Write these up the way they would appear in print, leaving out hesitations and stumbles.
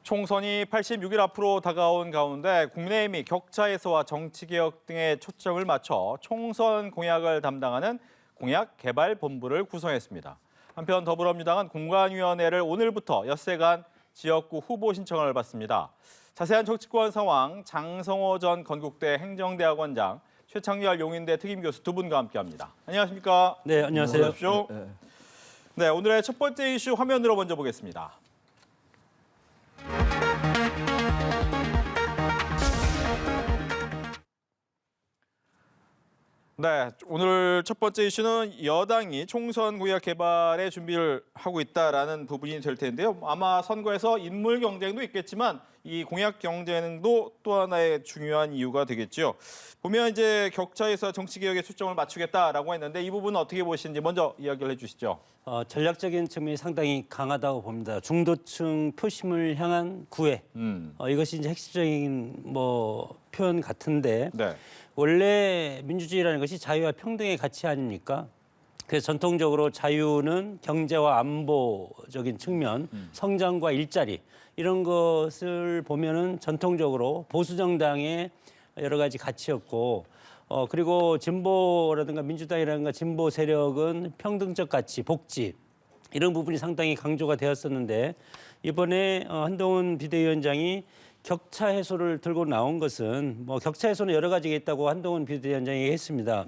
총선이 86일 앞으로 다가온 가운데 국민의힘이 격차 해소와 정치개혁 등에 초점을 맞춰 총선 공약을 담당하는 공약개발본부를 구성했습니다. 한편 더불어민주당은 공관위원회를 오늘부터 엿새간 지역구 후보 신청을 받습니다. 자세한 정치권 상황 장성호 전 건국대 행정대학원장, 최창렬 용인대 특임교수 두 분과 함께합니다. 안녕하십니까? 네, 안녕하세요. 어서 오십시오. 네, 오늘의 첫 번째 이슈 화면으로 먼저 보겠습니다. 네, 오늘 첫 번째 이슈는 여당이 총선 공약 개발에 준비를 하고 있다라는 부분이 될 텐데요. 아마 선거에서 인물 경쟁도 있겠지만 이 공약 경쟁도 또 하나의 중요한 이유가 되겠죠. 보면 이제 격차에서 정치 개혁에 초점을 맞추겠다라고 했는데 이 부분은 어떻게 보시는지 먼저 이야기를 해주시죠. 전략적인 측면이 상당히 강하다고 봅니다. 중도층 표심을 향한 구애. 이것이 이제 핵심적인 표현 같은데. 네. 원래 민주주의라는 것이 자유와 평등의 가치 아닙니까? 그래서 전통적으로 자유는 경제와 안보적인 측면, 성장과 일자리 이런 것을 보면은 전통적으로 보수 정당의 여러 가지 가치였고, 그리고 진보라든가 민주당이라든가 진보 세력은 평등적 가치, 복지 이런 부분이 상당히 강조가 되었었는데 이번에 한동훈 비대위원장이 격차 해소를 들고 나온 것은 격차 해소는 여러 가지가 있다고 한동훈 비대위원장이 얘기했습니다.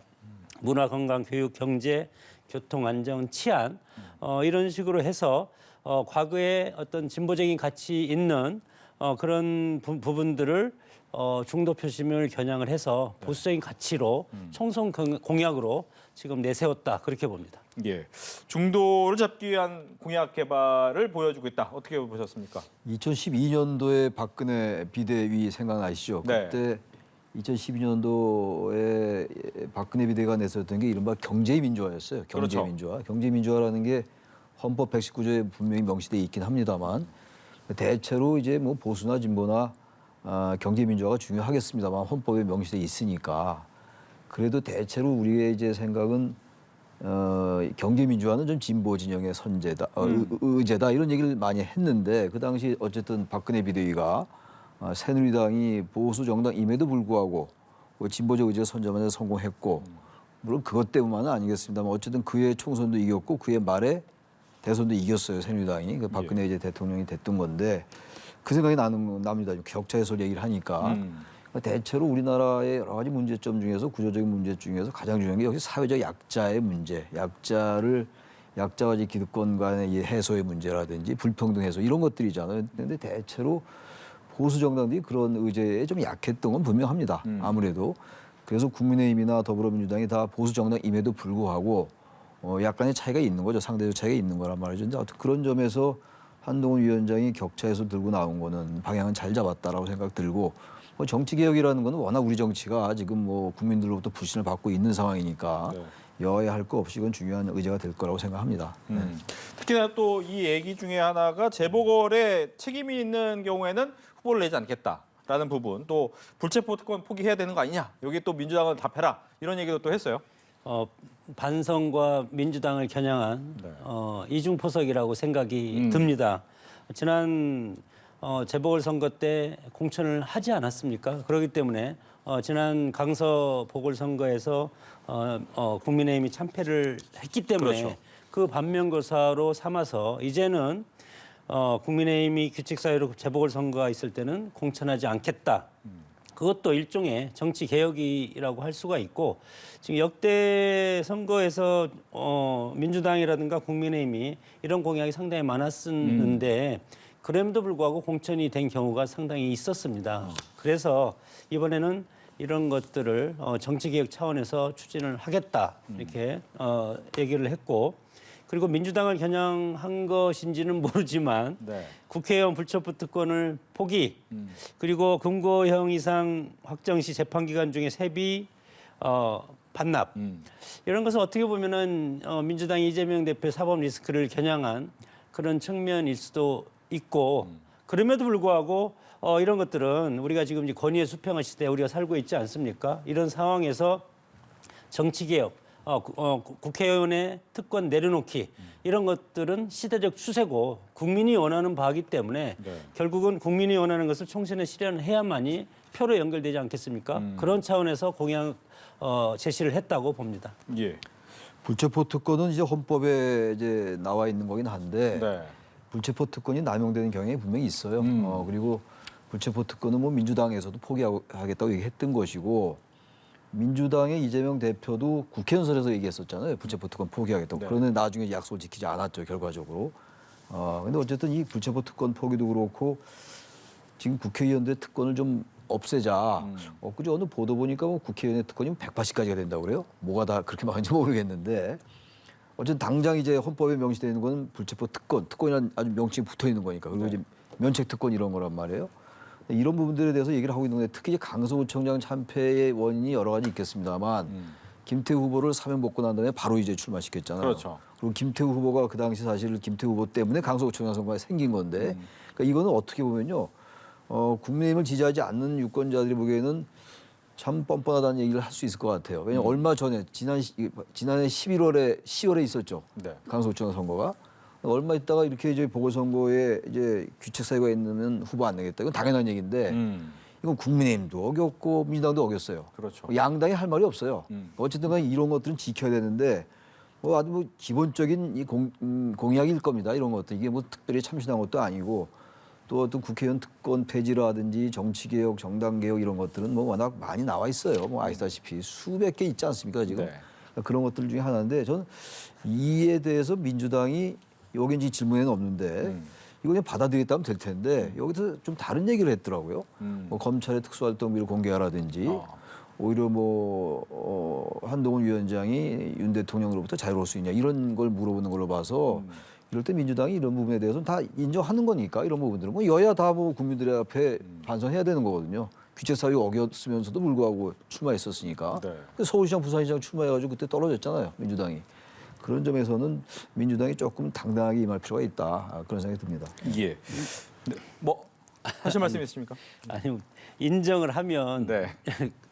문화, 건강, 교육, 경제, 교통, 안전, 치안 이런 식으로 해서 과거에 어떤 진보적인 가치 있는 그런 부분들을 중도 표심을 겨냥을 해서 보수적인 가치로 총선 공약으로 지금 내세웠다 그렇게 봅니다. 예, 중도를 잡기 위한 공약 개발을 보여주고 있다. 어떻게 보셨습니까? 2012년도에 박근혜 비대위 생각나시죠? 네. 그때 2012년도에 박근혜 비대위가 냈었던 게 이른바 경제민주화였어요. 경제민주화. 그렇죠. 경제민주화라는 게 헌법 119조에 분명히 명시돼 있긴 합니다만 대체로 이제 뭐 보수나 진보나 경제민주화가 중요하겠습니다만 헌법에 명시돼 있으니까 그래도 대체로 우리의 이제 생각은 경제민주화는 좀 진보 진영의 선제다, 의제다 이런 얘기를 많이 했는데 그 당시 어쨌든 박근혜 비대위가 새누리당이 보수 정당임에도 불구하고 진보적 의제 선점하는 데 성공했고 물론 그것 때문만은 아니겠습니다만 어쨌든 그해 총선도 이겼고 그해 말에 대선도 이겼어요 새누리당이 그 박근혜 이제 대통령이 됐던 건데 그 생각이 납니다. 격차 해소 얘기를 하니까. 대체로 우리나라의 여러 가지 문제점 중에서 구조적인 문제 중에서 가장 중요한 게 역시 사회적 약자의 문제, 약자와 기득권 간의 해소의 문제라든지 불평등 해소 이런 것들이잖아요. 그런데 대체로 보수 정당들이 그런 의제에 좀 약했던 건 분명합니다. 아무래도 그래서 국민의힘이나 더불어민주당이 다 보수 정당임에도 불구하고 약간의 차이가 있는 거죠. 상대적 차이가 있는 거란 말이죠. 근데 그런 점에서 한동훈 위원장이 격차에서 들고 나온 거는 방향은 잘 잡았다라고 생각 들고. 정치개혁이라는 건 워낙 우리 정치가 지금 국민들로부터 불신을 받고 있는 상황이니까 여야 할 거 없이 이건 중요한 의제가 될 거라고 생각합니다. 특히나 또 이 얘기 중에 하나가 재보궐에 책임이 있는 경우에는 후보를 내지 않겠다라는 부분, 또 불체포 특권 포기해야 되는 거 아니냐, 여기 또 민주당은 답해라 이런 얘기도 또 했어요. 반성과 민주당을 겨냥한 이중포석이라고 생각이 듭니다. 지난 재보궐선거 때 공천을 하지 않았습니까? 그렇기 때문에 지난 강서 보궐선거에서 국민의힘이 참패를 했기 때문에 그렇죠. 그 반면교사로 삼아서 이제는 국민의힘이 규칙사유로 재보궐선거가 있을 때는 공천하지 않겠다. 그것도 일종의 정치 개혁이라고 할 수가 있고 지금 역대 선거에서 민주당이라든가 국민의힘이 이런 공약이 상당히 많았었는데 그럼에도 불구하고 공천이 된 경우가 상당히 있었습니다. 그래서 이번에는 이런 것들을 정치개혁 차원에서 추진을 하겠다 이렇게 얘기를 했고 그리고 민주당을 겨냥한 것인지는 모르지만 국회의원 불체포 특권을 포기 그리고 금고형 이상 확정 시 재판기간 중에 세비 반납 이런 것은 어떻게 보면은 민주당 이재명 대표 사법 리스크를 겨냥한 그런 측면일 수도 있고 그럼에도 불구하고 이런 것들은 우리가 지금 권위의 수평화 시대에 우리가 살고 있지 않습니까? 이런 상황에서 정치개혁 국회의원의 특권 내려놓기 이런 것들은 시대적 추세고 국민이 원하는 바이기 때문에 네. 결국은 국민이 원하는 것을 총선에 실현해야만이 표로 연결되지 않겠습니까? 그런 차원에서 공약 제시를 했다고 봅니다. 예. 불체포 특권은 이제 헌법에 이제 나와 있는 거긴 한데 네. 불체포 특권이 남용되는 경향이 분명히 있어요. 그리고 불체포 특권은 뭐 민주당에서도 포기하겠다고 얘기했던 것이고 민주당의 이재명 대표도 국회연설에서 얘기했었잖아요. 불체포 특권 포기하겠다고. 네. 그런데 나중에 약속을 지키지 않았죠. 결과적으로. 근데 어쨌든 이 불체포 특권 포기도 그렇고 지금 국회의원들의 특권을 좀 없애자. 엊그제 어느 보도 보니까 뭐 국회의원의 특권이 180가지가 된다고 그래요. 뭐가 다 그렇게 많은지 모르겠는데 어쨌든 당장 이제 헌법에 명시되어 있는 건 불체포 특권, 특권이라는 아주 명칭이 붙어 있는 거니까. 그리고 이제 면책 특권 이런 거란 말이에요. 이런 부분들에 대해서 얘기를 하고 있는 건데 특히 이제 강서구청장 참패의 원인이 여러 가지 있겠습니다만 김태우 후보를 사면 먹고 난 다음에 바로 이제 출마시켰잖아요. 그렇죠. 그리고 김태우 후보가 그 당시 사실 김태우 후보 때문에 강서구청장 선거가 생긴 건데 그러니까 이거는 어떻게 보면요. 국민의힘을 지지하지 않는 유권자들이 보기에는 참 뻔뻔하다는 얘기를 할 수 있을 것 같아요. 왜냐하면 얼마 전에 지난해 10월에 있었죠. 네. 강서구청장 선거가. 얼마 있다가 이렇게 이제 보궐선거에 이제 규칙 사유가 있는 후보 안 내겠다. 이건 당연한 얘기인데 이건 국민의힘도 어겼고 민주당도 어겼어요. 그렇죠. 양당이 할 말이 없어요. 어쨌든 간에 이런 것들은 지켜야 되는데 아주 뭐 기본적인 이 공약일 겁니다. 이런 것들. 이게 뭐 특별히 참신한 것도 아니고 또 어떤 국회의원 특권 폐지라든지 정치개혁, 정당개혁 이런 것들은 뭐 워낙 많이 나와 있어요. 뭐 아시다시피 수백 개 있지 않습니까 지금. 네. 그러니까 그런 것들 중에 하나인데 저는 이에 대해서 민주당이 여기 이제 질문에는 없는데 이거 그냥 받아들이겠다면 될 텐데 여기서 좀 다른 얘기를 했더라고요. 뭐 검찰의 특수활동비를 공개하라든지 오히려 뭐 한동훈 위원장이 윤 대통령으로부터 자유로울 수 있냐 이런 걸 물어보는 걸로 봐서 이럴 때 민주당이 이런 부분에 대해서는 다 인정하는 거니까 이런 부분들은 뭐 여야 다 뭐 국민들의 앞에 반성해야 되는 거거든요. 규칙 사유 어겼으면서도 불구하고 출마했었으니까. 네. 서울시장, 부산시장 출마해가지고 그때 떨어졌잖아요, 민주당이. 그런 점에서는 민주당이 조금 당당하게 임할 필요가 있다 그런 생각이 듭니다. 예. 네. 뭐 하실 말씀 있습니까? 아니 인정을 하면 네.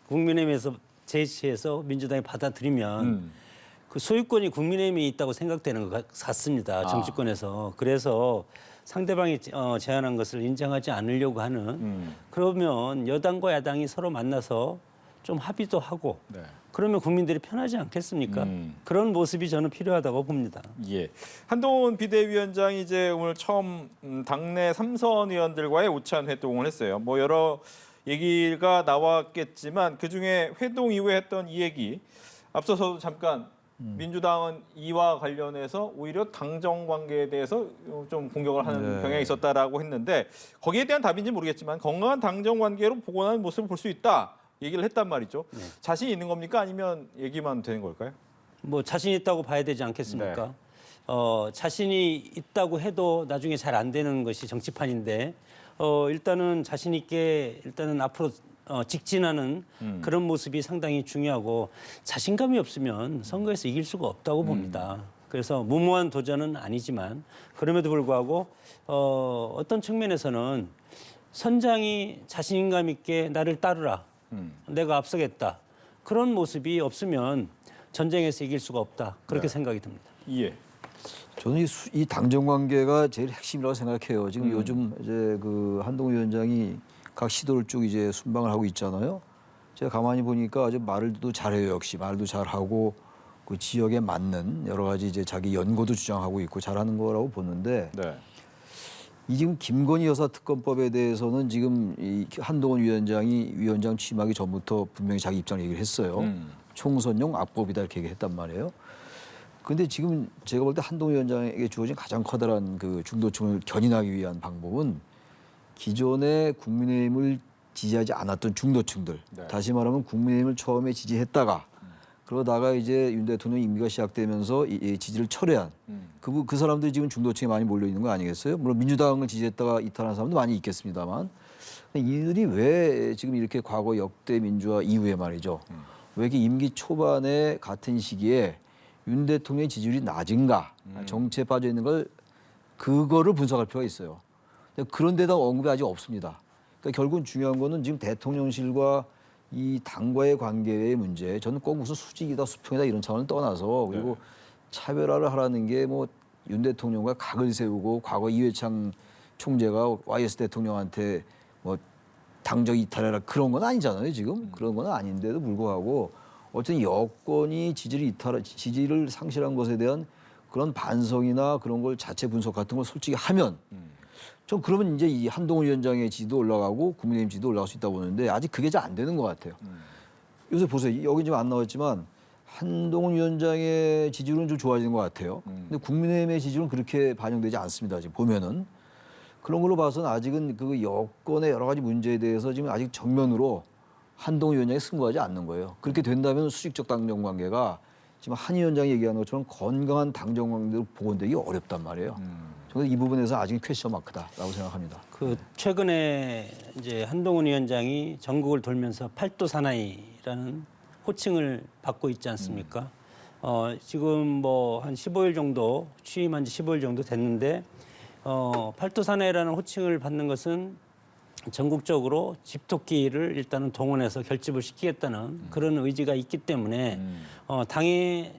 국민의힘에서 제시해서 민주당이 받아들이면 그 소유권이 국민의힘이 있다고 생각되는 것 같습니다. 정치권에서. 그래서 상대방이 제안한 것을 인정하지 않으려고 하는 그러면 여당과 야당이 서로 만나서 좀 합의도 하고 네. 그러면 국민들이 편하지 않겠습니까? 그런 모습이 저는 필요하다고 봅니다. 예. 한동훈 비대위원장이 이제 오늘 처음 당내 3선 의원들과의 오찬 회동을 했어요. 뭐 여러 얘기가 나왔겠지만 그중에 회동 이후에 했던 이 얘기 앞서서도 잠깐 민주당은 이와 관련해서 오히려 당정 관계에 대해서 좀 공격을 하는 경향이 있었다라고 했는데 거기에 대한 답인지 모르겠지만 건강한 당정 관계로 복원하는 모습을 볼 수 있다. 얘기를 했단 말이죠. 자신 있는 겁니까? 아니면 얘기만 되는 걸까요? 뭐 자신 있다고 봐야 되지 않겠습니까? 네. 자신이 있다고 해도 나중에 잘 안 되는 것이 정치판인데 일단은 자신 있게 일단은 앞으로 직진하는 그런 모습이 상당히 중요하고 자신감이 없으면 선거에서 이길 수가 없다고 봅니다. 그래서 무모한 도전은 아니지만 그럼에도 불구하고 어떤 측면에서는 선장이 자신감 있게 나를 따르라. 내가 앞서겠다. 그런 모습이 없으면 전쟁에서 이길 수가 없다. 그렇게 생각이 듭니다. 예. 저는 이 당정 관계가 제일 핵심이라고 생각해요. 지금 요즘 이제 그 한동훈 위원장이 각 시도를 쭉 이제 순방을 하고 있잖아요. 제가 가만히 보니까 아주 말도 잘해요. 역시 말도 잘하고 그 지역에 맞는 여러 가지 이제 자기 연고도 주장하고 있고 잘하는 거라고 보는데 네. 이 지금 김건희 여사 특검법에 대해서는 지금 이 한동훈 위원장이 위원장 취임하기 전부터 분명히 자기 입장을 얘기를 했어요. 총선용 악법이다 이렇게 얘기했단 말이에요. 근데 지금 제가 볼 때 한동훈 위원장에게 주어진 가장 커다란 그 중도층을 견인하기 위한 방법은 기존에 국민의힘을 지지하지 않았던 중도층들, 네. 다시 말하면 국민의힘을 처음에 지지했다가 그러다가 이제 윤 대통령 임기가 시작되면서 이 지지를 철회한 그 사람들이 지금 중도층에 많이 몰려 있는 거 아니겠어요? 물론 민주당을 지지했다가 이탈한 사람도 많이 있겠습니다만 이들이 왜 지금 이렇게 과거 역대 민주화 이후에 말이죠? 왜 이렇게 임기 초반에 같은 시기에 윤 대통령의 지지율이 낮은가, 정치에 빠져 있는 걸 그거를 분석할 필요가 있어요. 그런 데다 언급이 아직 없습니다. 그러니까 결국은 중요한 거는 지금 대통령실과 이 당과의 관계의 문제, 저는 꼭 무슨 수직이다 수평이다 이런 차원을 떠나서 그리고 차별화를 하라는 게 뭐 윤 대통령과 각을 세우고 과거 이회창 총재가 YS 대통령한테 뭐 당적 이탈해라 그런 건 아니잖아요 지금 그런 건 아닌데도 불구하고 어쨌든 여권이 지지를 상실한 것에 대한 그런 반성이나 그런 걸 자체 분석 같은 걸 솔직히 하면 좀 그러면 이제 이 한동훈 위원장의 지지도 올라가고 국민의힘 지지도 올라갈 수 있다고 보는데 아직 그게 잘 안 되는 것 같아요. 요새 보세요. 여기 지금 안 나왔지만 한동훈 위원장의 지지율은 좀 좋아지는 것 같아요. 근데 국민의힘의 지지율은 그렇게 반영되지 않습니다. 지금 보면은. 그런 걸로 봐서는 아직은 그 여권의 여러 가지 문제에 대해서 지금 아직 정면으로 한동훈 위원장이 승부하지 않는 거예요. 그렇게 된다면 수직적 당정 관계가 지금 한 위원장이 얘기하는 것처럼 건강한 당정 관계로 복원되기 어렵단 말이에요. 저는 이 부분에서 아직 퀘스천 마크다라고 생각합니다. 그 최근에 이제 한동훈 위원장이 전국을 돌면서 팔도 사나이라는 호칭을 받고 있지 않습니까? 지금 뭐 한 15일 정도 취임한 지 15일 정도 됐는데 팔도 사나이라는 호칭을 받는 것은 전국적으로 집토끼를 일단은 동원해서 결집을 시키겠다는 그런 의지가 있기 때문에 당의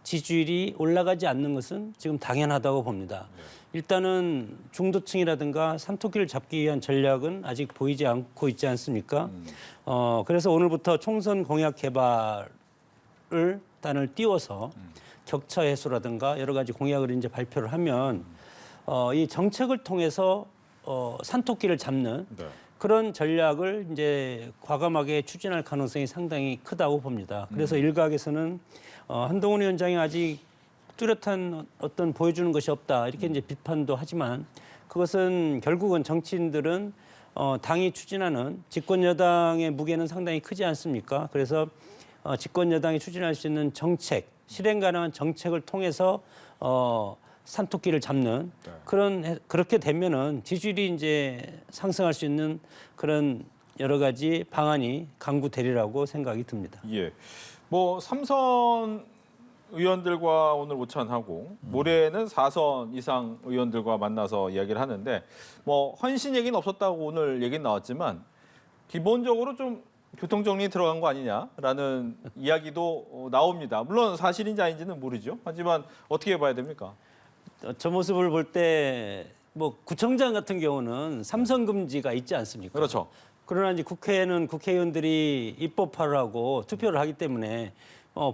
지지율이 올라가지 않는 것은 지금 당연하다고 봅니다. 일단은 중도층이라든가 삼토끼를 잡기 위한 전략은 아직 보이지 않고 있지 않습니까? 그래서 오늘부터 총선 공약 개발을 단을 띄워서 격차 해소라든가 여러 가지 공약을 이제 발표를 하면 이 정책을 통해서 산토끼를 잡는 그런 전략을 이제 과감하게 추진할 가능성이 상당히 크다고 봅니다. 그래서 일각에서는 한동훈 위원장이 아직 뚜렷한 어떤 보여주는 것이 없다 이렇게 이제 비판도 하지만 그것은 결국은 정치인들은 당이 추진하는 집권 여당의 무게는 상당히 크지 않습니까? 그래서 집권 여당이 추진할 수 있는 정책, 실행 가능한 정책을 통해서 산토끼를 잡는 그렇게 되면은 지지율이 이제 상승할 수 있는 그런 여러 가지 방안이 강구되리라고 생각이 듭니다. 예. 뭐 3선 의원들과 오늘 오찬하고 모레는 4선 이상 의원들과 만나서 이야기를 하는데 뭐 헌신 얘기는 없었다고 오늘 얘기는 나왔지만 기본적으로 좀 교통정리 들어간 거 아니냐라는 이야기도 나옵니다. 물론 사실인지 아닌지는 모르죠. 하지만 어떻게 봐야 됩니까? 저 모습을 볼 때 뭐 구청장 같은 경우는 삼선 금지가 있지 않습니까? 그렇죠. 그러나 이제 국회는 국회의원들이 입법화를 하고 투표를 하기 때문에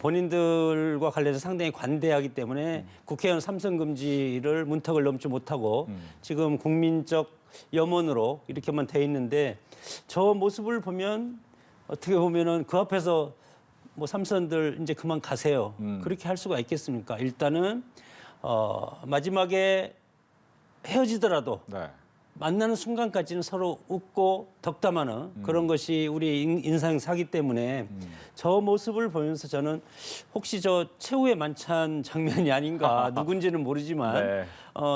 본인들과 관련해서 상당히 관대하기 때문에 국회의원 삼선 금지를 문턱을 넘지 못하고 지금 국민적 염원으로 이렇게만 돼 있는데 저 모습을 보면 어떻게 보면은 그 앞에서 뭐 삼선들 이제 그만 가세요. 그렇게 할 수가 있겠습니까? 일단은 마지막에 헤어지더라도 만나는 순간까지는 서로 웃고 덕담하는 그런 것이 우리 인상사기 때문에 저 모습을 보면서 저는 혹시 저 최후의 만찬 장면이 아닌가 누군지는 모르지만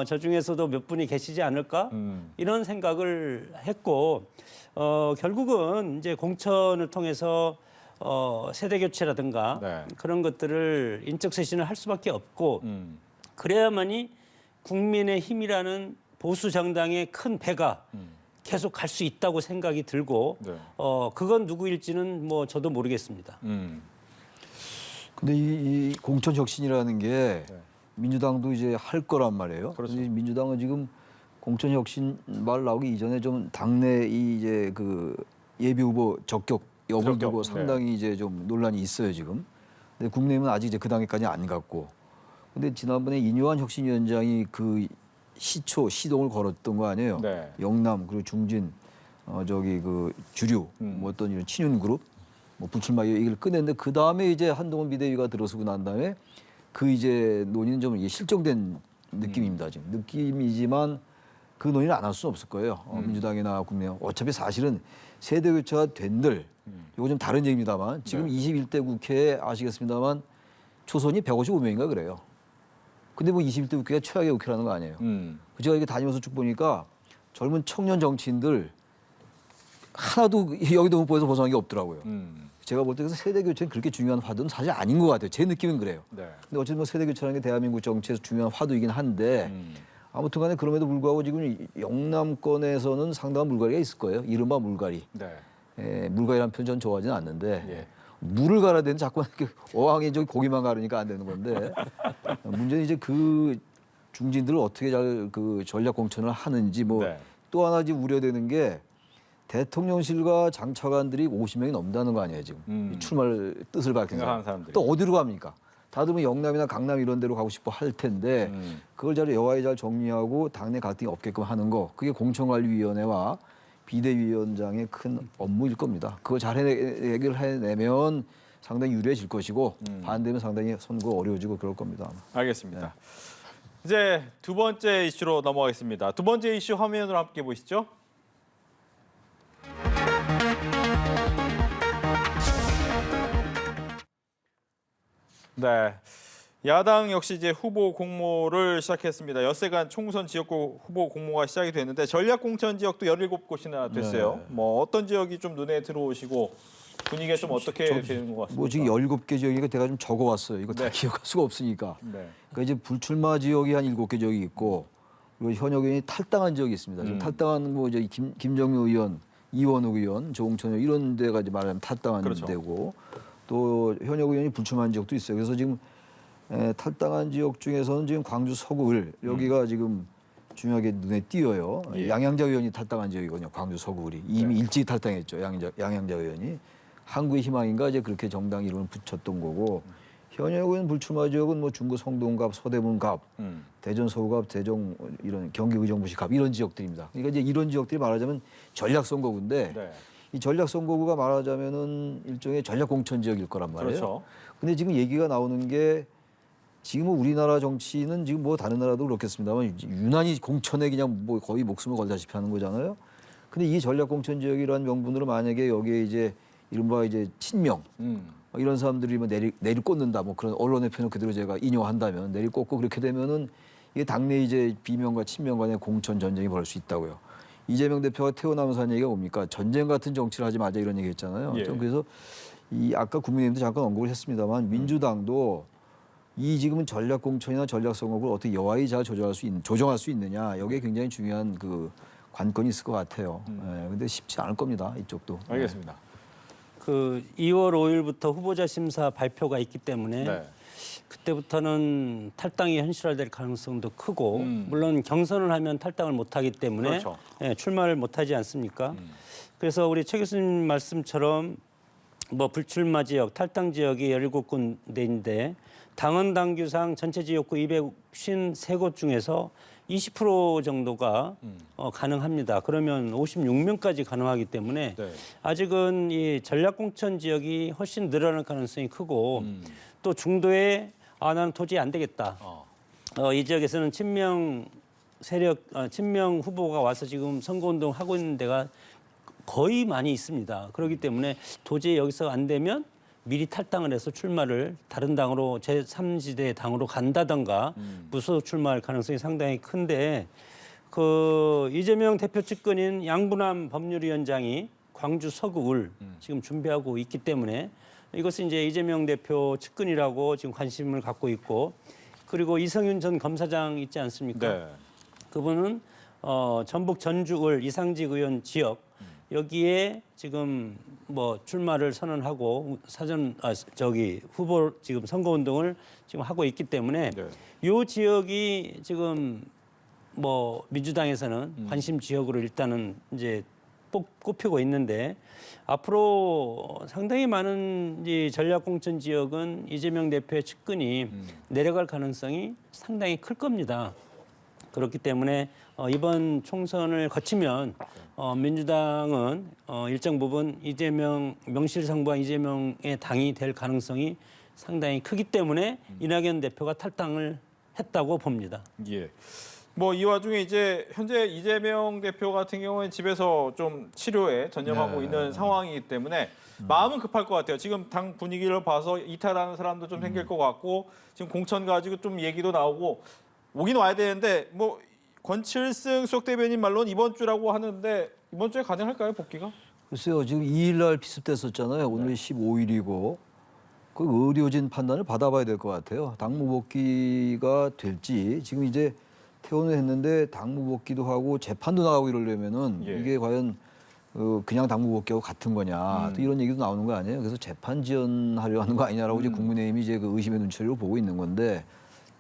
저 중에서도 몇 분이 계시지 않을까 이런 생각을 했고 결국은 이제 공천을 통해서 세대 교체라든가 그런 것들을 인적 쇄신을 할 수밖에 없고 그래야만이 국민의 힘이라는 보수 정당의 큰 배가 계속 갈 수 있다고 생각이 들고 그건 누구일지는 뭐 저도 모르겠습니다. 근데 이 공천 혁신이라는 게 민주당도 이제 할 거란 말이에요. 그래서 민주당은 지금 공천 혁신 말 나오기 이전에 좀 당내 이제 그 예비 후보 적격 여부를 두고 상당히 이제 좀 논란이 있어요 지금. 근데 국민의힘은 아직 이제 그 단계까지 안 갔고. 근데 지난번에 인요한 혁신위원장이 그 시동을 걸었던 거 아니에요. 영남 그리고 중진 저기 그 주류 뭐 어떤 이런 친윤 그룹 뭐 불출마 얘기를 꺼냈는데 그 다음에 이제 한동훈 비대위가 들어서고 난 다음에 그 이제 논의는 좀 실종된 느낌입니다 지금. 느낌이지만 그 논의를 안 할 수는 없을 거예요. 민주당이나 국민의힘. 어차피 사실은 세대 교체가 된들 이거 좀 다른 얘기입니다만 지금 21대 국회에 아시겠습니다만 초선이 155명인가 그래요. 근데 뭐 21대 국회가 최악의 국회라는 거 아니에요. 제가 이렇게 다니면서 쭉 보니까 젊은 청년 정치인들 하나도 여기도 후보에서 벗어난 게 없더라고요. 제가 볼 때 세대 교체는 그렇게 중요한 화두는 사실 아닌 것 같아요. 제 느낌은 그래요. 근데 어쨌든 뭐 세대 교체라는 게 대한민국 정치에서 중요한 화두이긴 한데 아무튼 간에 그럼에도 불구하고 지금 영남권에서는 상당한 물갈이가 있을 거예요. 이른바 물갈이. 물갈이라는 표현 전 좋아하지는 않는데 예. 물을 갈아야 되는데 자꾸 이렇게 어항에 저기 고기만 가르니까 안 되는 건데 문제는 이제 그 중진들을 어떻게 잘 그 전략 공천을 하는지 뭐 또 네. 하나 지금 우려되는 게 대통령실과 장차관들이 50명이 넘는다는 거 아니에요 지금 이 출마를 뜻을 밝힌 생각하는 사람. 사람들이. 또 어디로 갑니까? 다들 뭐 영남이나 강남 이런 데로 가고 싶어 할 텐데 그걸 잘 여와에 잘 정리하고 당내 갈등이 없게끔 하는 거 그게 공천관리위원회와 비대위원장의 큰 업무일 겁니다. 그걸 잘 해결해내면 상당히 유리해질 것이고 반대면 상당히 선거 어려워지고 그럴 겁니다. 알겠습니다. 이제 두 번째 이슈로 넘어가겠습니다. 두 번째 이슈 화면으로 함께 보시죠. 네. 야당 역시 이제 후보 공모를 시작했습니다. 엿새간 총선 지역구 후보 공모가 시작이 됐는데 전략 공천 지역도 17곳이나 됐어요. 네. 뭐 어떤 지역이 좀 눈에 들어오시고 분위기가 좀 어떻게 되는 것 같습니까? 뭐 지금 17개 지역이니까 제가 좀 적어왔어요. 이거 다 네. 기억할 수가 없으니까. 네. 그러니까 이제 불출마 지역이 한 7개 지역이 있고 그리고 현역 의원이 탈당한 지역이 있습니다. 지금 탈당한 뭐 이제 김정미 의원, 이원욱 의원, 조홍천 의원 이런 데가 이제 말하자면 탈당한 그렇죠. 데고 또 현역 의원이 불출마한 지역도 있어요. 그래서 지금 탈당한 지역 중에서는 지금 광주 서구을 여기가 지금 중요하게 눈에 띄어요. 예. 양양자 의원이 탈당한 지역이거든요. 광주 서구을이 이미 일찍 탈당했죠. 양양자 의원이 한국의 희망인가 이제 그렇게 정당 이름을 붙였던 거고 현역 의원 불출마 지역은 뭐 중구 성동갑, 서대문갑, 대전 서구갑, 대정 이런 경기 의정부시갑 이런 지역들입니다. 그러니까 이제 이런 지역들이 말하자면 전략 선거구인데 네. 이 전략 선거구가 말하자면은 일종의 전략 공천 지역일 거란 말이에요. 그렇죠. 근데 지금 얘기가 나오는 게 지금은 우리나라 정치는 지금 뭐 다른 나라도 그렇겠습니다만 유난히 공천에 그냥 뭐 거의 목숨을 걸다시피 하는 거잖아요. 근데 이 전략 공천 지역이라는 명분으로 만약에 여기에 이제 이른바 이제 친명 이런 사람들이 뭐 내리 꽂는다 뭐 그런 언론의 표현을 그대로 제가 인용한다면 내리 꽂고 그렇게 되면은 이게 당내 이제 비명과 친명 간의 공천 전쟁이 벌어질 수 있다고요. 이재명 대표가 태어나면서 한 얘기가 뭡니까? 전쟁 같은 정치를 하지 마자 이런 얘기 했잖아요. 예. 좀 그래서 이 아까 국민의힘도 잠깐 언급을 했습니다만 민주당도 이 지금은 전략 공천이나 전략 선거를 어떻게 여와이 잘 조정할 수 있느냐 여기에 굉장히 중요한 그 관건이 있을 것 같아요. 예, 근데 쉽지 않을 겁니다. 이쪽도. 알겠습니다. 그 2월 5일부터 후보자 심사 발표가 있기 때문에 네. 그때부터는 탈당이 현실화될 가능성도 크고 물론 경선을 하면 탈당을 못하기 때문에 그렇죠. 예, 출마를 못하지 않습니까? 그래서 우리 최 교수님 말씀처럼 뭐 불출마 지역, 탈당 지역이 17군데인데 당헌 당규상 전체 지역구 253곳 중에서 20% 정도가 가능합니다. 그러면 56명까지 가능하기 때문에 네. 아직은 이 전략 공천 지역이 훨씬 늘어날 가능성이 크고 또 중도에 나는 도저히 안 되겠다. 이 지역에서는 친명 세력, 친명 후보가 와서 지금 선거운동 하고 있는 데가 거의 많이 있습니다. 그렇기 때문에 도저히 여기서 안 되면 미리 탈당을 해서 출마를 다른 당으로 제3지대 당으로 간다던가 무소 출마할 가능성이 상당히 큰데 그 이재명 대표 측근인 양분남 법률위원장이 광주 서구을 지금 준비하고 있기 때문에 이것은 이제 이재명 대표 측근이라고 지금 관심을 갖고 있고 그리고 이성윤 전 검사장 있지 않습니까? 네. 그분은 전북 전주을 이상직 의원 지역 여기에 지금 뭐 출마를 선언하고 후보 지금 선거 운동을 지금 하고 있기 때문에 네. 이 지역이 지금 뭐 민주당에서는 관심 지역으로 일단은 이제 꼽히고 있는데 앞으로 상당히 많은 이 전략 공천 지역은 이재명 대표의 측근이 내려갈 가능성이 상당히 클 겁니다. 그렇기 때문에 이번 총선을 거치면 민주당은 일정 부분 이재명 명실상부한 이재명의 당이 될 가능성이 상당히 크기 때문에 이낙연 대표가 탈당을 했다고 봅니다. 예. 뭐 이 와중에 이제 현재 이재명 대표 같은 경우는 집에서 좀 치료에 전념하고 네. 있는 상황이기 때문에 마음은 급할 것 같아요. 지금 당 분위기를 봐서 이탈하는 사람도 좀 생길 것 같고 지금 공천 가지고 좀 얘기도 나오고 오긴 와야 되는데 뭐 권칠승 수석 대변인 말로는 이번 주라고 하는데 이번 주에 가능할까요, 복귀가? 글쎄요, 지금 2일 날 비습됐었잖아요. 오늘 15일이고 그 의료진 판단을 받아봐야 될 것 같아요. 당무 복귀가 될지 지금 이제 퇴원을 했는데 당무 복귀도 하고 재판도 나가고 이러려면은 예. 이게 과연 그냥 당무 복귀하고 같은 거냐 또 이런 얘기도 나오는 거 아니에요. 그래서 재판 지연하려 하는 거 아니냐라고 이제 국민의힘이 이제 그 의심의 눈초리로 보고 있는 건데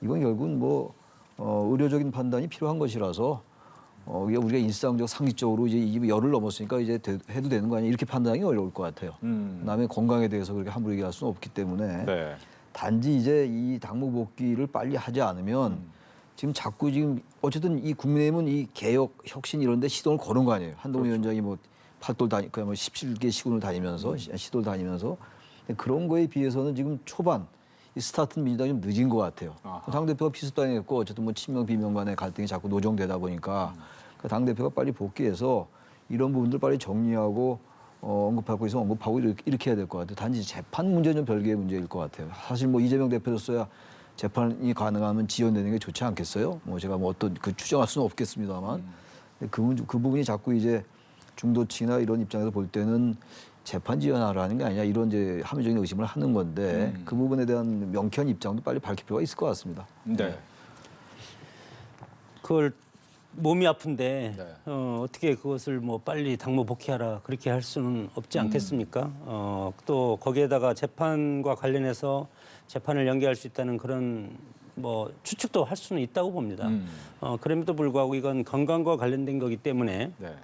이건 결국은 뭐 의료적인 판단이 필요한 것이라서 이게 우리가 일상적 상식적으로 이제 이 열을 넘었으니까 이제 해도 되는 거 아니야 이렇게 판단하기 어려울 것 같아요. 남의 건강에 대해서 그렇게 함부로 얘기할 수는 없기 때문에 네. 단지 이제 이 당무 복귀를 빨리 하지 않으면 지금 자꾸 지금 어쨌든 이 국민의힘은 이 개혁 혁신 이런 데 시동을 거는 거 아니에요. 한동훈 위원장이 뭐 팔돌 다니 그뭐 17개 시군을 다니면서 시도를 다니면서 그런 거에 비해서는 지금 초반 이 스타트는 민주당이 좀 늦은 것 같아요. 당대표가 피습당했고 어쨌든 뭐 친명 비명 간의 갈등이 자꾸 노정되다 보니까 당대표가 빨리 복귀해서 이런 부분들 빨리 정리하고 언급할 거 있으면 언급하고 이렇게 해야 될 것 같아요. 단지 재판 문제는 좀 별개의 문제일 것 같아요. 사실 뭐 이재명 대표로서야 재판이 가능하면 지연되는 게 좋지 않겠어요? 뭐 제가 뭐 어떤 그 추정할 수는 없겠습니다만 그 부분이 자꾸 이제 중도층이나 이런 입장에서 볼 때는 재판 지연하라는 게 아니냐 이런 이제 합리적인 의심을 하는 건데 그 부분에 대한 명쾌한 입장도 빨리 밝힐 필요가 있을 것 같습니다. 네. 그걸 몸이 아픈데 네. 어떻게 그것을 뭐 빨리 당무 복귀하라 그렇게 할 수는 없지 않겠습니까? 또 거기에다가 재판과 관련해서 재판을 연기할 수 있다는 그런 뭐 추측도 할 수는 있다고 봅니다. 그럼에도 불구하고 이건 건강과 관련된 거기 때문에 네.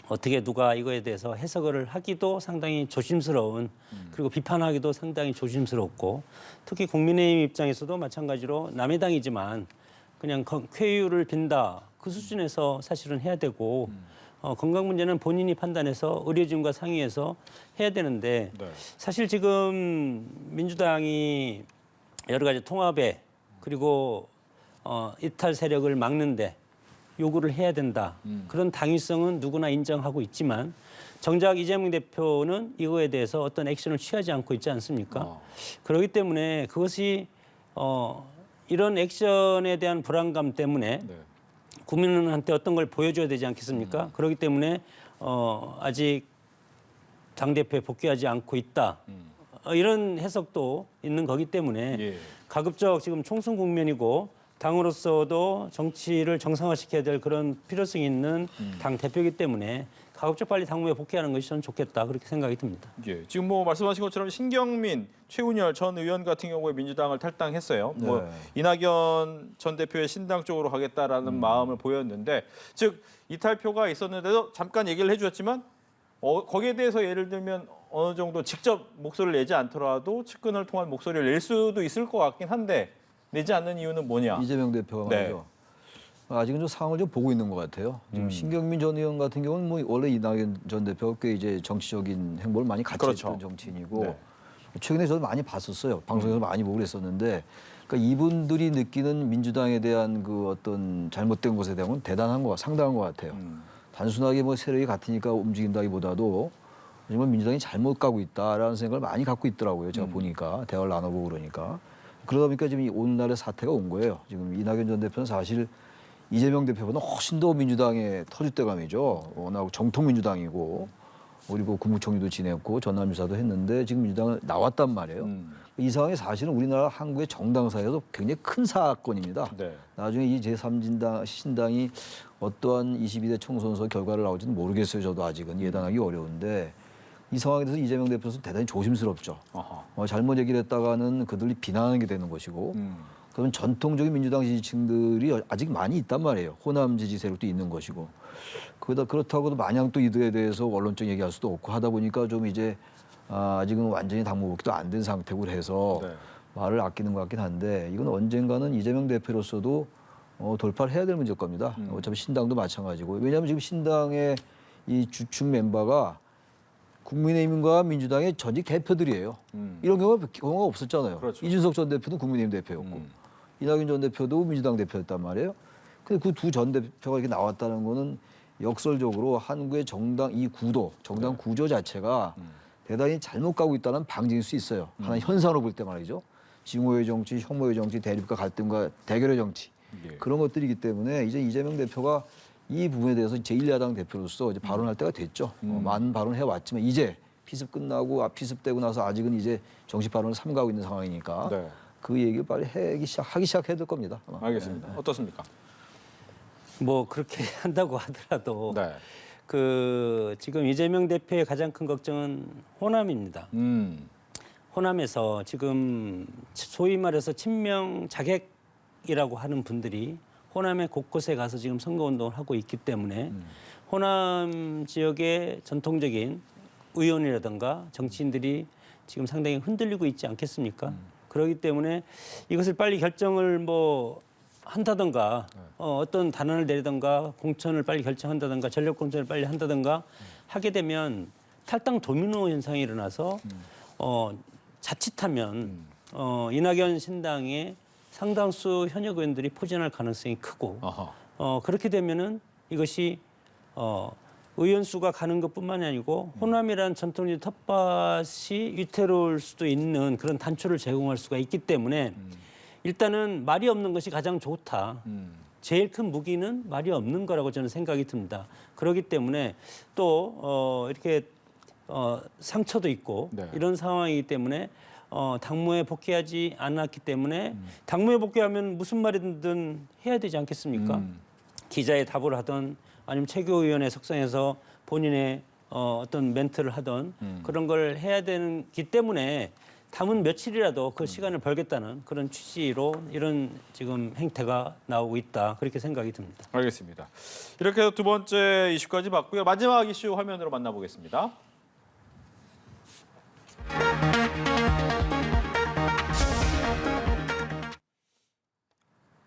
어떻게 누가 이거에 대해서 해석을 하기도 상당히 조심스러운 그리고 비판하기도 상당히 조심스럽고 특히 국민의힘 입장에서도 마찬가지로 남의 당이지만 그냥 쾌유를 빈다 그 수준에서 사실은 해야 되고 건강 문제는 본인이 판단해서 의료진과 상의해서 해야 되는데 네. 사실 지금 민주당이 여러 가지 통합에 그리고 이탈 세력을 막는데 요구를 해야 된다. 그런 당위성은 누구나 인정하고 있지만 정작 이재명 대표는 이거에 대해서 어떤 액션을 취하지 않고 있지 않습니까? 그렇기 때문에 그것이 이런 액션에 대한 불안감 때문에 네. 국민한테 어떤 걸 보여줘야 되지 않겠습니까? 그렇기 때문에 아직 당대표에 복귀하지 않고 있다. 이런 해석도 있는 거기 때문에 예. 가급적 지금 총선 국면이고 당으로서도 정치를 정상화시켜야 될 그런 필요성이 있는 당 대표이기 때문에 가급적 빨리 당무에 복귀하는 것이 저는 좋겠다 그렇게 생각이 듭니다. 예. 지금 뭐 말씀하신 것처럼 신경민, 최운열 전 의원 같은 경우에 민주당을 탈당했어요. 네. 뭐 이낙연 전 대표의 신당 쪽으로 가겠다라는 마음을 보였는데, 즉 이탈표가 있었는데도 잠깐 얘기를 해주셨지만 거기에 대해서 예를 들면 어느 정도 직접 목소리를 내지 않더라도 측근을 통한 목소리를 낼 수도 있을 것 같긴 한데 내지 않는 이유는 뭐냐? 이재명 대표가 네. 말이죠. 아직은 좀 상황을 좀 보고 있는 것 같아요. 지금 신경민 전 의원 같은 경우는 뭐 원래 이낙연 전 대표가 꽤 이제 정치적인 행보를 많이 같이 그렇죠. 했던 정치인이고 네. 최근에 저도 많이 봤었어요. 방송에서 많이 보고 그랬었는데 그러니까 이분들이 느끼는 민주당에 대한 그 어떤 잘못된 것에 대한 건 대단한 거, 상당한 것 같아요. 단순하게 뭐 세력이 같으니까 움직인다기보다도 정말 민주당이 잘못 가고 있다라는 생각을 많이 갖고 있더라고요. 제가 보니까 대화를 나눠보고 그러니까. 그러다 보니까 지금 이 오늘날의 사태가 온 거예요. 지금 이낙연 전 대표는 사실 이재명 대표보다 훨씬 더 민주당의 터줏대감이죠. 워낙 정통 민주당이고 그리고 국무총리도 지냈고 전남지사도 했는데 지금 민주당을 나왔단 말이에요. 이 상황이 사실은 우리나라 한국의 정당사에도 굉장히 큰 사건입니다. 네. 나중에 이 제3진당 신당이 어떠한 22대 총선에서 결과를 나올지는 모르겠어요. 저도 아직은 예단하기 어려운데 이 상황에 대해서 이재명 대표는 대단히 조심스럽죠. 잘못 얘기를 했다가는 그들이 비난하는 게 되는 것이고 그러면 전통적인 민주당 지지층들이 아직 많이 있단 말이에요. 호남 지지 세력도 있는 것이고 그렇다고도 마냥 또 이들에 대해서 원론적 얘기할 수도 없고 하다 보니까 좀 이제 아직은 완전히 당무 복귀도 안 된 상태고 해서 네. 말을 아끼는 것 같긴 한데 이건 언젠가는 이재명 대표로서도 돌파를 해야 될 문제일 겁니다. 어차피 신당도 마찬가지고 왜냐하면 지금 신당의 이 주축 멤버가 국민의힘과 민주당의 전직 대표들이에요. 이런 경우가 없었잖아요. 그렇죠. 이준석 전 대표도 국민의힘 대표였고 이낙연 전 대표도 민주당 대표였단 말이에요. 근데 그 두 전 대표가 이렇게 나왔다는 거는 역설적으로 한국의 정당 이 구도, 정당 구조 자체가 대단히 잘못 가고 있다는 방증일 수 있어요. 하나의 현상으로 볼 때 말이죠. 징후의 정치, 혐오의 정치, 대립과 갈등과 대결의 정치 예. 그런 것들이기 때문에 이제 이재명 대표가 이 부분에 대해서 제1야당 대표로서 이제 발언할 때가 됐죠. 많은 발언을 해왔지만 이제 피습 끝나고 피습되고 나서 아직은 이제 정식 발언을 삼가고 있는 상황이니까 네. 그 얘기를 빨리 하기 시작해야 될 겁니다. 아마. 알겠습니다. 어떻습니까? 뭐 그렇게 한다고 하더라도 네. 지금 이재명 대표의 가장 큰 걱정은 호남입니다. 호남에서 지금 소위 말해서 친명 자객이라고 하는 분들이 호남의 곳곳에 가서 지금 선거운동을 하고 있기 때문에 호남 지역의 전통적인 의원이라든가 정치인들이 지금 상당히 흔들리고 있지 않겠습니까? 그렇기 때문에 이것을 빨리 결정을 한다든가 어떤 단안을 내리든가 공천을 빨리 결정한다든가 전력 공천을 빨리 한다든가 하게 되면 탈당 도미노 현상이 일어나서 자칫하면 이낙연 신당의 상당수 현역 의원들이 포진할 가능성이 크고 그렇게 되면은 이것이 의원 수가 가는 것뿐만이 아니고 호남이라는 전통적인 텃밭이 위태로울 수도 있는 그런 단초를 제공할 수가 있기 때문에 일단은 말이 없는 것이 가장 좋다. 제일 큰 무기는 말이 없는 거라고 저는 생각이 듭니다. 그렇기 때문에 또 이렇게 상처도 있고 네. 이런 상황이기 때문에 당무에 복귀하지 않았기 때문에 당무에 복귀하면 무슨 말이든 해야 되지 않겠습니까? 기자의 답을 하든 아니면 최고위원회 석상에서 본인의 어떤 멘트를 하든 그런 걸 해야 되기 때문에 남은 며칠이라도 그 시간을 벌겠다는 그런 취지로 이런 지금 행태가 나오고 있다 그렇게 생각이 듭니다. 알겠습니다. 이렇게 해서 두 번째 이슈까지 봤고요. 마지막 이슈 화면으로 만나보겠습니다.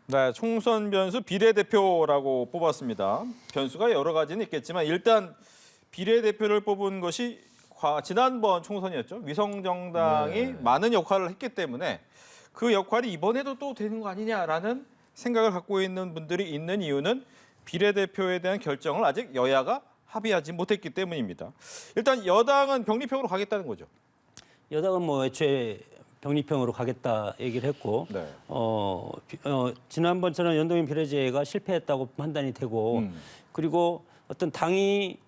네, 총선 변수 비례대표라고 뽑았습니다. 변수가 여러 가지는 있겠지만 일단 비례대표를 뽑은 것이 지난번 총선이었죠. 위성정당이 많은 역할을 했기 때문에 그 역할이 이번에도 또 되는 거 아니냐라는 생각을 갖고 있는 분들이 있는 이유는 비례대표에 대한 결정을 아직 여야가 합의하지 못했기 때문입니다. 일단 여당은 병리평으로 가겠다는 거죠. 여당은 애초에 병리평으로 가겠다 얘기를 했고 네. 지난번처럼 연동형 비례제가 실패했다고 판단이 되고 그리고 어떤 당이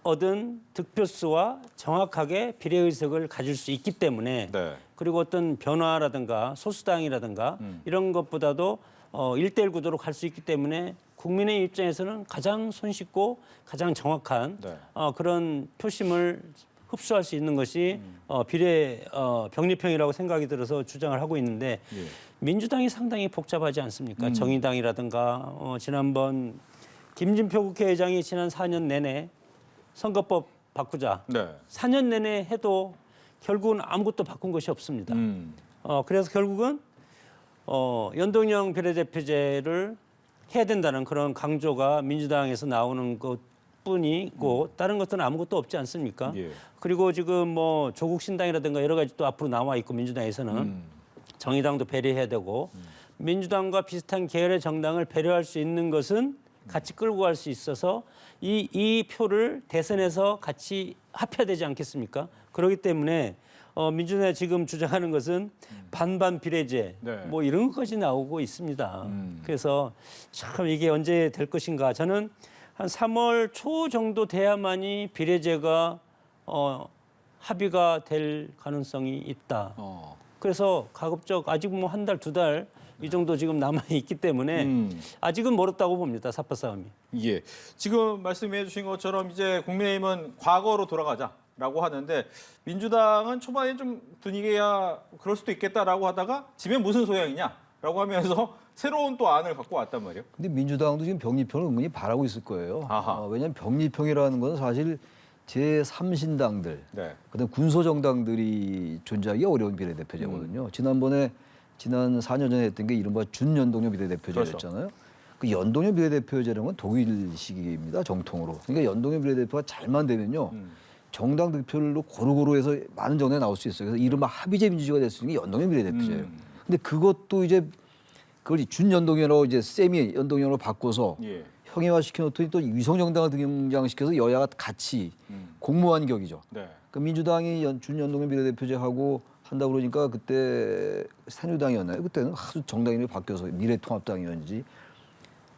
얻은 득표수와 정확하게 비례의석을 가질 수 있기 때문에 네. 그리고 어떤 변화라든가 소수당이라든가 이런 것보다도 1대1 구도로 갈 수 있기 때문에 국민의 입장에서는 가장 손쉽고 가장 정확한 네. 그런 표심을 흡수할 수 있는 것이 병리평이라고 생각이 들어서 주장을 하고 있는데 예. 민주당이 상당히 복잡하지 않습니까? 정의당이라든가 지난번 김진표 국회의장이 지난 4년 내내 선거법 바꾸자. 네. 4년 내내 해도 결국은 아무것도 바꾼 것이 없습니다. 그래서 결국은 연동형 비례대표제를 해야 된다는 그런 강조가 민주당에서 나오는 것뿐이고 다른 것들은 아무것도 없지 않습니까? 예. 그리고 지금 조국 신당이라든가 여러 가지 또 앞으로 나와 있고 민주당에서는 정의당도 배려해야 되고 민주당과 비슷한 계열의 정당을 배려할 수 있는 것은 같이 끌고 갈 수 있어서 이 표를 대선에서 같이 합해야 되지 않겠습니까? 그렇기 때문에 민주당이 지금 주장하는 것은 반반 비례제 네. 이런 것까지 나오고 있습니다. 그래서 참 이게 언제 될 것인가? 저는 한 3월 초 정도 돼야만이 비례제가 합의가 될 가능성이 있다. 그래서 가급적 아직 한 달, 두 달 이 정도 지금 남아 있기 때문에 아직은 멀었다고 봅니다. 사파 싸움이. 예. 지금 말씀해 주신 것처럼 이제 국민의힘은 과거로 돌아가자라고 하는데 민주당은 초반에 좀 분위기야 그럴 수도 있겠다라고 하다가 지면 무슨 소용이냐라고 하면서 새로운 또 안을 갖고 왔단 말이에요. 근데 민주당도 지금 병리평을 은근히 바라고 있을 거예요. 왜냐하면 병리평이라는 건 사실 제3신당들, 네. 그다음 군소정당들이 존재하기 어려운 비례대표제거든요. 지난 4년 전에 했던 게 이른바 준연동형 비례대표제였잖아요. 그렇죠. 그 연동형 비례대표제라는 건 독일식입니다, 정통으로. 그러니까 연동형 비례대표가 잘만 되면요. 정당 득표율로 고루고루 해서 많은 정당에 나올 수 있어요. 그래서 이른바 합의제 민주주의가 될 수 있는 게 연동형 비례대표제예요. 근데 그것도 이제 그걸 준연동형으로 이제 세미 연동형으로 바꿔서 예. 형해화 시켜놓더니 또 위성정당을 등장시켜서 여야가 같이 공모한 격이죠. 네. 그 민주당이 준연동형 비례대표제하고 한다 그러니까 그때 새누리당이었나요? 그때는 하도 정당 이름이 바뀌어서 미래통합당이었는지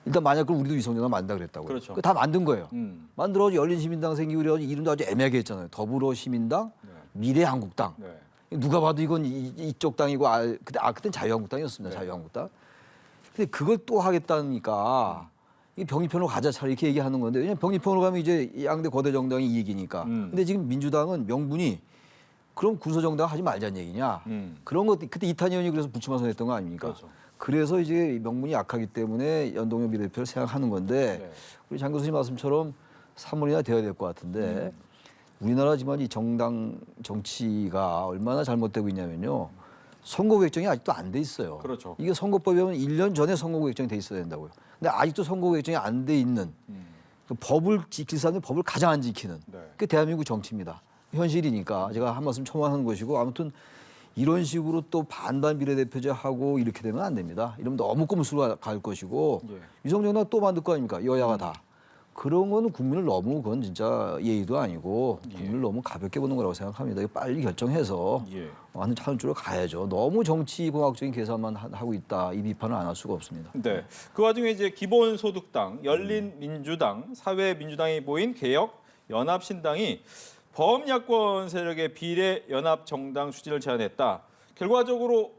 일단 만약 그럼 우리도 위성정당 만든다 그랬다고요. 그렇죠. 다 만든 거예요. 음. 만들어서 열린시민당 생기고 그래가지고 이름도 아주 애매하게 했잖아요. 더불어시민당, 미래한국당. 네. 누가 봐도 이건 이쪽 당이고 그때는 자유한국당이었습니다. 자유한국당. 근데 그걸 또 하겠다니까 이 병립편으로 가자 차라리 이렇게 얘기하는 건데 왜냐면 병립편으로 가면 이제 양대 거대 정당이 이익이니까. 근데 지금 민주당은 명분이 그럼 군소정당 하지 말자는 얘기냐. 그런 것 그때 이탄 의원이 그래서 부추마선 했던 거 아닙니까? 그렇죠. 그래서 이제 명분이 약하기 때문에 연동형 비례대표를 생각하는 건데 네. 우리 장 교수님 말씀처럼 3월이나 돼야 될 것 같은데 우리나라 지금 이 정당 정치가 얼마나 잘못되고 있냐면요. 선거구 획정이 아직도 안 돼 있어요. 그렇죠. 이게 선거법에 보면 1년 전에 선거구 획정이 돼 있어야 된다고요. 근데 아직도 선거구 획정이 안 돼 있는 그 법을 지킬 사람이 법을 가장 안 지키는 네. 그게 대한민국 정치입니다. 현실이니까 제가 한 말씀 첨언하는 것이고 아무튼 이런 식으로 또 반반 비례대표제하고 이렇게 되면 안 됩니다. 이러면 너무 꼼수로 갈 것이고 예. 위성정당 또 만들 거 아닙니까? 여야가 다. 그런 거는 국민을 너무 그건 진짜 예의도 아니고 국민을 너무 가볍게 보는 거라고 생각합니다. 이거 빨리 결정해서 예. 하는 쪽으로 가야죠. 너무 정치공학적인 계산만 하고 있다. 이 비판을 안 할 수가 없습니다. 네. 그 와중에 이제 기본소득당, 열린민주당, 사회민주당이 모인 개혁 연합신당이 범야권 세력의 비례 연합 정당 추진을 제안했다. 결과적으로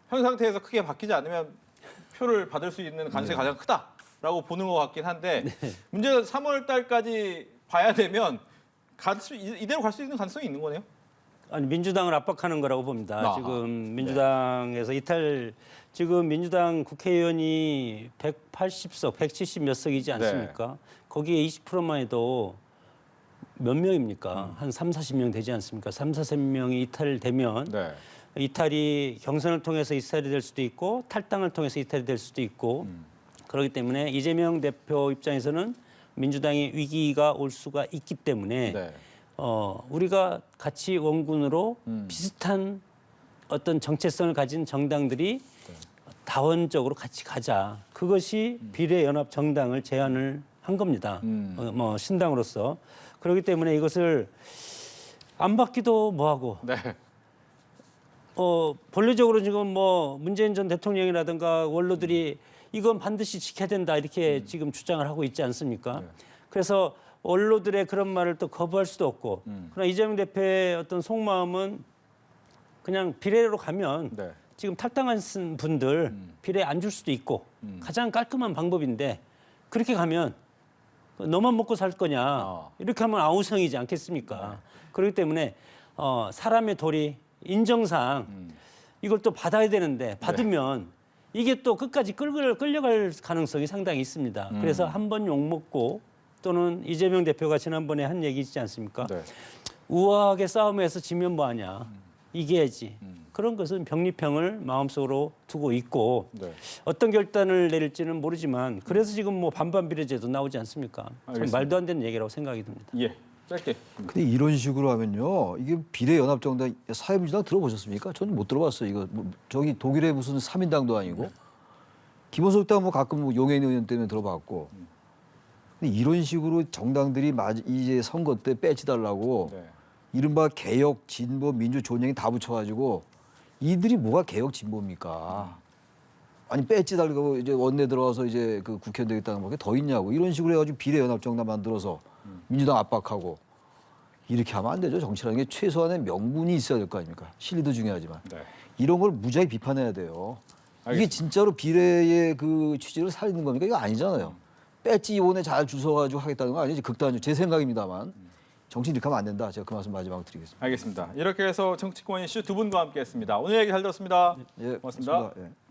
현 상태에서 크게 바뀌지 않으면 표를 받을 수 있는 가능성이 가장 크다라고 보는 것 같긴 한데 문제는 3월 달까지 봐야 되면 이대로 갈 수 있는 가능성이 있는 거네요. 아니 민주당을 압박하는 거라고 봅니다. 아하. 지금 민주당에서 지금 민주당 국회의원이 180석, 170 몇 석이지 않습니까? 거기에 20%만 해도 몇 명입니까? 한 3, 40명 되지 않습니까? 3, 40명이 이탈되면 네. 이탈이 경선을 통해서 이탈이 될 수도 있고 탈당을 통해서 이탈이 될 수도 있고 그렇기 때문에 이재명 대표 입장에서는 민주당의 위기가 올 수가 있기 때문에 네. 우리가 같이 원군으로 비슷한 어떤 정체성을 가진 정당들이 다원적으로 같이 가자. 그것이 비례연합 정당을 제안을 한 겁니다. 뭐 신당으로서. 그렇기 때문에 이것을 안 받기도 뭐하고 네. 본래적으로 지금 뭐 문재인 전 대통령이라든가 원로들이 이건 반드시 지켜야 된다 이렇게 지금 주장을 하고 있지 않습니까? 그래서 원로들의 그런 말을 또 거부할 수도 없고 그러나 이재명 대표의 어떤 속마음은 그냥 비례로 가면 네. 지금 탈당한 분들 비례 안 줄 수도 있고 가장 깔끔한 방법인데 그렇게 가면 너만 먹고 살 거냐 이렇게 하면 아우성이지 않겠습니까? 그렇기 때문에 사람의 도리 인정상 이걸 또 받아야 되는데 받으면 이게 또 끝까지 끌려갈 가능성이 상당히 있습니다. 그래서 한 번 욕먹고 또는 이재명 대표가 지난번에 한 얘기 있지 않습니까? 네. 우아하게 싸움에서 지면 뭐하냐. 이겨야지. 그런 것은 병립형을 마음속으로 두고 있고 네. 어떤 결단을 내릴지는 모르지만 그래서 지금 뭐 반반 비례제도 나오지 않습니까? 참 알겠습니다. 말도 안 되는 얘기라고 생각이 듭니다. 예. 짧게. 근데 이런 식으로 하면요, 이게 비례연합정당 사회민주당 들어보셨습니까? 저는 못 들어봤어요. 이거 저기 독일의 무슨 3인당도 아니고 기본소득당 뭐 가끔 뭐 용해인 의원 때문에 들어봤고. 근데 이런 식으로 정당들이 이제 선거 때 빼치달라고 네. 이른바 개혁, 진보, 민주, 존영이 다 붙여가지고 이들이 뭐가 개혁 진보입니까? 아니 빼치달라고 이제 원내 들어와서 이제 그 국회의원 되겠다는 게 더 있냐고 이런 식으로 해가지고 비례연합정당 만들어서 민주당 압박하고 이렇게 하면 안 되죠. 정치라는 게 최소한의 명분이 있어야 될 거 아닙니까? 실리도 중요하지만 네. 이런 걸 무지하게 비판해야 돼요. 이게 알겠습니다. 진짜로 비례의 그 취지를 살리는 겁니까? 이거 아니잖아요. 배지 이번에 잘 주워가지고 하겠다는 거 아니지. 극단적 제 생각입니다만 정치 이렇게 하면 안 된다. 제가 그 말씀 마지막으로 드리겠습니다. 알겠습니다. 이렇게 해서 정치권 이슈 두 분과 함께했습니다. 오늘 얘기 잘 들었습니다. 예, 고맙습니다. 고맙습니다. 예.